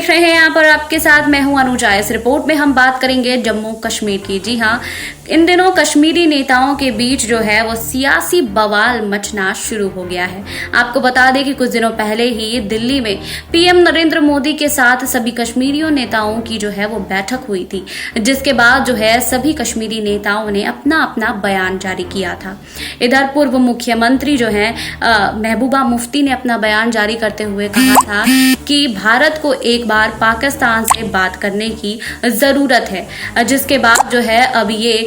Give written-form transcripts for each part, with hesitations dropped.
देख रहे हैं यहाँ पर आपके साथ मैं हूं अनुजा। इस रिपोर्ट में हम बात करेंगे जम्मू कश्मीर की। जी हाँ, इन दिनों कश्मीरी नेताओं के बीच जो है वो सियासी बवाल मचना शुरू हो गया है। आपको बता दें कि कुछ दिनों पहले ही दिल्ली में पीएम नरेंद्र मोदी के साथ सभी कश्मीरियों नेताओं की जो है वो बैठक हुई थी, जिसके बाद जो है सभी कश्मीरी नेताओं ने अपना अपना बयान जारी किया था। इधर पूर्व मुख्यमंत्री जो है महबूबा मुफ्ती ने अपना बयान जारी करते हुए कहा था कि भारत को एक बार पाकिस्तान से बात करने की जरूरत है, जिसके बाद जो है अब ये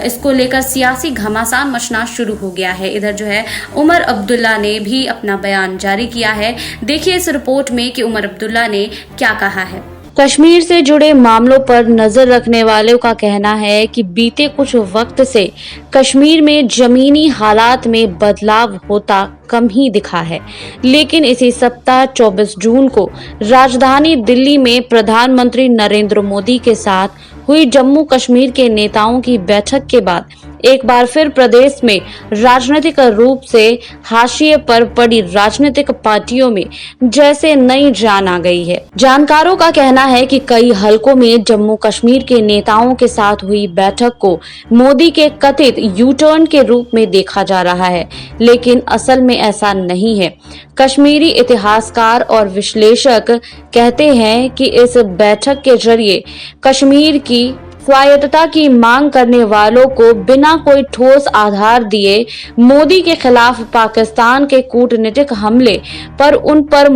इसको लेकर सियासी घमासान मचना शुरू हो गया है। इधर जो है उमर अब्दुल्ला ने भी अपना बयान जारी किया है। देखिए इस रिपोर्ट में कि उमर अब्दुल्ला ने क्या कहा है। कश्मीर से जुड़े मामलों पर नजर रखने वालों का कहना है कि बीते कुछ वक्त से कश्मीर में जमीनी हालात में बदलाव होता कम ही दिखा है, लेकिन इसी सप्ताह 24 जून को राजधानी दिल्ली में प्रधानमंत्री नरेंद्र मोदी के साथ हुई जम्मू कश्मीर के नेताओं की बैठक के बाद एक बार फिर प्रदेश में राजनीतिक रूप से हाशिए पर पड़ी राजनीतिक पार्टियों में जैसे नई जान आ गई है। जानकारों का कहना है कि कई हलकों में जम्मू कश्मीर के नेताओं के साथ हुई बैठक को मोदी के कथित यू टर्न के रूप में देखा जा रहा है, लेकिन असल में ऐसा नहीं है। कश्मीरी इतिहासकार और विश्लेषक कहते हैं कि इस बैठक के जरिए कश्मीर की स्वायत्तता की मांग करने वालों को बिना कोई ठोस आधार दिए मोदी के खिलाफ पाकिस्तान के कूटनीतिक हमले पर उन पर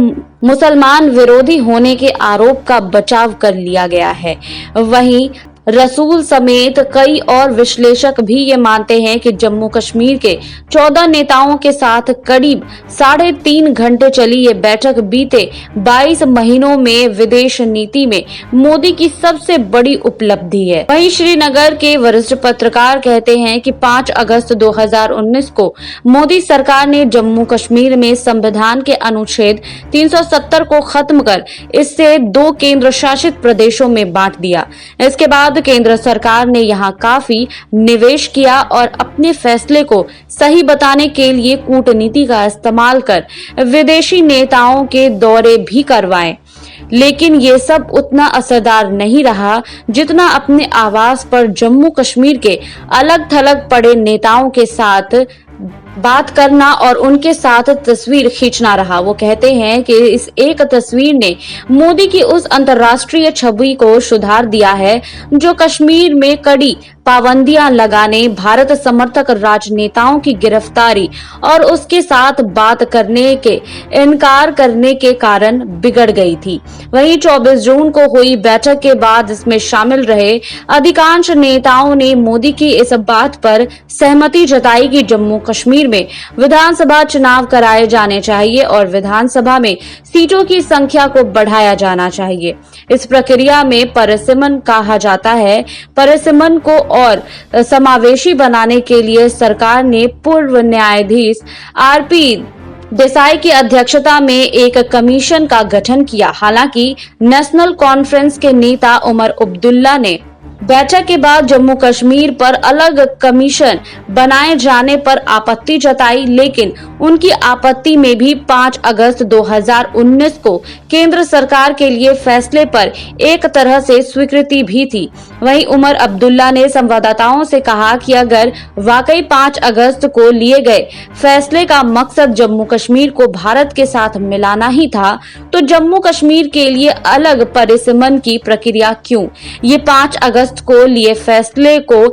मुसलमान विरोधी होने के आरोप का बचाव कर लिया गया है। वहीं रसूल समेत कई और विश्लेषक भी ये मानते हैं कि जम्मू कश्मीर के 14 नेताओं के साथ करीब 3.5 घंटे चली ये बैठक बीते 22 महीनों में विदेश नीति में मोदी की सबसे बड़ी उपलब्धि है। वहीं श्रीनगर के वरिष्ठ पत्रकार कहते हैं कि 5 अगस्त 2019 को मोदी सरकार ने जम्मू कश्मीर में संविधान के अनुच्छेद 370 को खत्म कर इससे 2 केंद्र शासित प्रदेशों में बांट दिया। इसके बाद केंद्र सरकार ने यहां काफी निवेश किया और अपने फैसले को सही बताने के लिए कूटनीति का इस्तेमाल कर विदेशी नेताओं के दौरे भी करवाए, लेकिन ये सब उतना असरदार नहीं रहा जितना अपने आवाज पर जम्मू कश्मीर के अलग थलग पड़े नेताओं के साथ बात करना और उनके साथ तस्वीर खींचना रहा। वो कहते हैं कि इस एक तस्वीर ने मोदी की उस अंतर्राष्ट्रीय छवि को सुधार दिया है जो कश्मीर में कड़ी पाबंदियां लगाने, भारत समर्थक राजनेताओं की गिरफ्तारी और उसके साथ बात करने के इनकार करने के कारण बिगड़ गई थी। वहीं 24 जून को हुई बैठक के बाद इसमें शामिल रहे अधिकांश नेताओं ने मोदी की इस बात पर सहमति जताई कि जम्मू कश्मीर में विधानसभा चुनाव कराए जाने चाहिए और विधानसभा में सीटों की संख्या को बढ़ाया जाना चाहिए। इस प्रक्रिया में परिसीमन कहा जाता है। परिसीमन को और समावेशी बनाने के लिए सरकार ने पूर्व न्यायाधीश आरपी देसाई की अध्यक्षता में एक कमीशन का गठन किया। हालांकि नेशनल कॉन्फ्रेंस के नेता उमर अब्दुल्ला ने बैठक के बाद जम्मू कश्मीर पर अलग कमीशन बनाए जाने पर आपत्ति जताई, लेकिन उनकी आपत्ति में भी 5 अगस्त 2019 को केंद्र सरकार के लिए फैसले पर एक तरह से स्वीकृति भी थी। वहीं उमर अब्दुल्ला ने संवाददाताओं से कहा कि अगर वाकई 5 अगस्त को लिए गए फैसले का मकसद जम्मू कश्मीर को भारत के साथ मिलाना ही था, तो जम्मू कश्मीर के लिए अलग परिसीमन की प्रक्रिया क्यों? ये 5 अगस्त को लिए फैसले को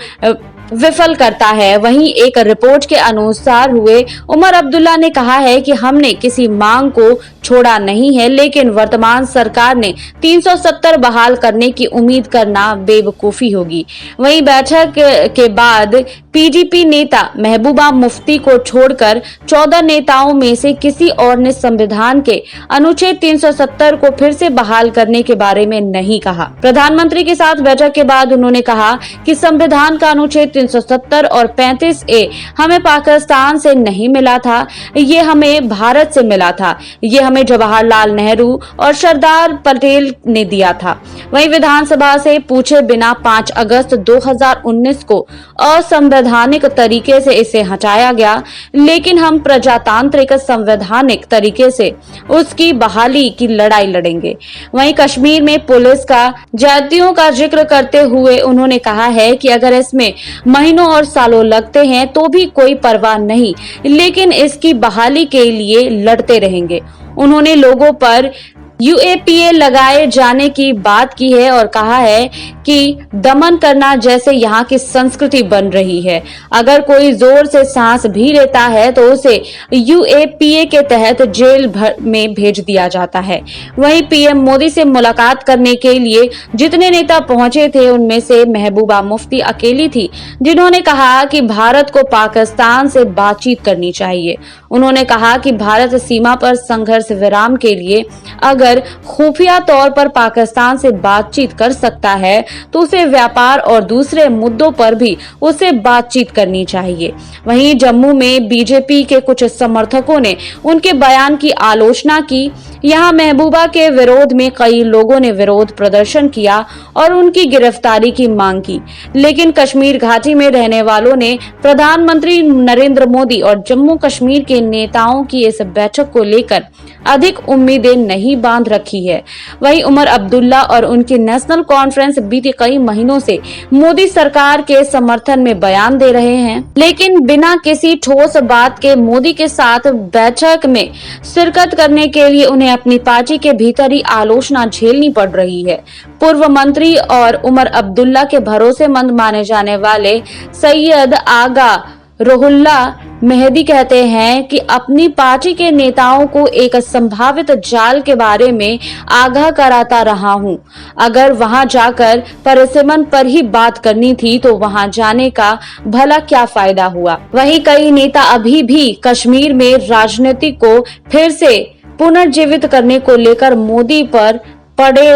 विफल करता है। वहीं एक रिपोर्ट के अनुसार हुए उमर अब्दुल्ला ने कहा है कि हमने किसी मांग को छोड़ा नहीं है, लेकिन वर्तमान सरकार ने 370 बहाल करने की उम्मीद करना बेवकूफी होगी। वहीं बैठक के बाद पीडीपी नेता महबूबा मुफ्ती को छोड़कर 14 नेताओं में से किसी और ने संविधान के अनुच्छेद 370 को फिर से बहाल करने के बारे में नहीं कहा। प्रधानमंत्री के साथ बैठक के बाद उन्होंने कहा कि संविधान का अनुच्छेद 370 और 35A हमें पाकिस्तान से नहीं मिला था, ये हमें भारत से मिला था। ये हमें जवाहरलाल नेहरू और सरदार पटेल ने दिया था। वहीं विधानसभा से पूछे बिना 5 अगस्त 2019 को असंवैधानिक तरीके से इसे हटाया गया, लेकिन हम प्रजातांत्रिक संवैधानिक तरीके से उसकी बहाली की लड़ाई लड़ेंगे। वहीं कश्मीर में पुलिस का ज्यादतियों का जिक्र करते हुए उन्होंने कहा है कि अगर इसमें महीनों और सालों लगते हैं तो भी कोई परवाह नहीं, लेकिन इसकी बहाली के लिए लड़ते रहेंगे। उन्होंने लोगों पर यूएपीए लगाए जाने की बात की है और कहा है कि दमन करना जैसे यहाँ की संस्कृति बन रही है। अगर कोई जोर से सांस भी लेता है तो उसे यूएपीए के तहत जेल भर में भेज दिया जाता है। वहीं पीएम मोदी से मुलाकात करने के लिए जितने नेता पहुंचे थे उनमें से महबूबा मुफ्ती अकेली थी जिन्होंने कहा कि भारत को पाकिस्तान से बातचीत करनी चाहिए। उन्होंने कहा कि भारत सीमा पर संघर्ष विराम के लिए अगर खुफिया तौर पर पाकिस्तान से बातचीत कर सकता है तो उसे व्यापार और दूसरे मुद्दों पर भी उसे बातचीत करनी चाहिए। वहीं जम्मू में बीजेपी के कुछ समर्थकों ने उनके बयान की आलोचना की। यहां महबूबा के विरोध में कई लोगों ने विरोध प्रदर्शन किया और उनकी गिरफ्तारी की मांग की, लेकिन कश्मीर घाटी में रहने वालों ने प्रधानमंत्री नरेंद्र मोदी और जम्मू कश्मीर के नेताओं की इस बैठक को लेकर अधिक उम्मीदें नहीं बांध रखी है। वहीं उमर अब्दुल्ला और उनकी नेशनल कॉन्फ्रेंस बीते कई महीनों से मोदी सरकार के समर्थन में बयान दे रहे हैं, लेकिन बिना किसी ठोस बात के मोदी के साथ बैठक में शिरकत करने के लिए उन्हें अपनी पार्टी के भीतर ही आलोचना झेलनी पड़ रही है। पूर्व मंत्री और उमर अब्दुल्ला के भरोसेमंद माने जाने वाले सैयद आगा रोहुल्ला मेहदी कहते हैं कि अपनी पार्टी के नेताओं को एक संभावित जाल के बारे में आगाह कराता रहा हूं। अगर वहां जाकर परिसीमन पर ही बात करनी थी तो वहां जाने का भला क्या फायदा हुआ। वहीं कई नेता अभी भी कश्मीर में राजनीति को फिर से पुनर्जीवित करने को लेकर मोदी पर पड़े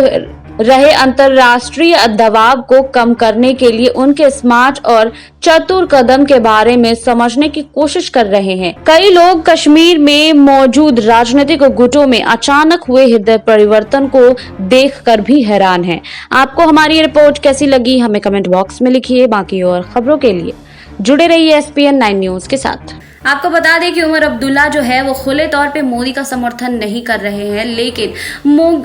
रहे अंतर्राष्ट्रीय दबाव को कम करने के लिए उनके स्मार्ट और चतुर कदम के बारे में समझने की कोशिश कर रहे हैं। कई लोग कश्मीर में मौजूद राजनीतिक गुटों में अचानक हुए हृदय परिवर्तन को देखकर भी हैरान हैं। आपको हमारी रिपोर्ट कैसी लगी हमें कमेंट बॉक्स में लिखिए। बाकी और खबरों के लिए जुड़े रहिए SPN 9 न्यूज के साथ। आपको बता दें कि उमर अब्दुल्ला जो है वो खुले तौर पे मोदी का समर्थन नहीं कर रहे हैं, लेकिन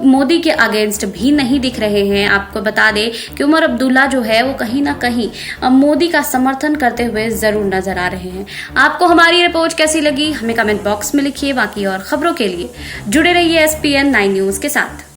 मोदी के अगेंस्ट भी नहीं दिख रहे हैं। आपको बता दें कि उमर अब्दुल्ला जो है वो कहीं ना कहीं मोदी का समर्थन करते हुए जरूर नजर आ रहे हैं। आपको हमारी रिपोर्ट कैसी लगी हमें कमेंट बॉक्स में लिखिए। बाकी और खबरों के लिए जुड़े रहिए SPN 9 न्यूज के साथ।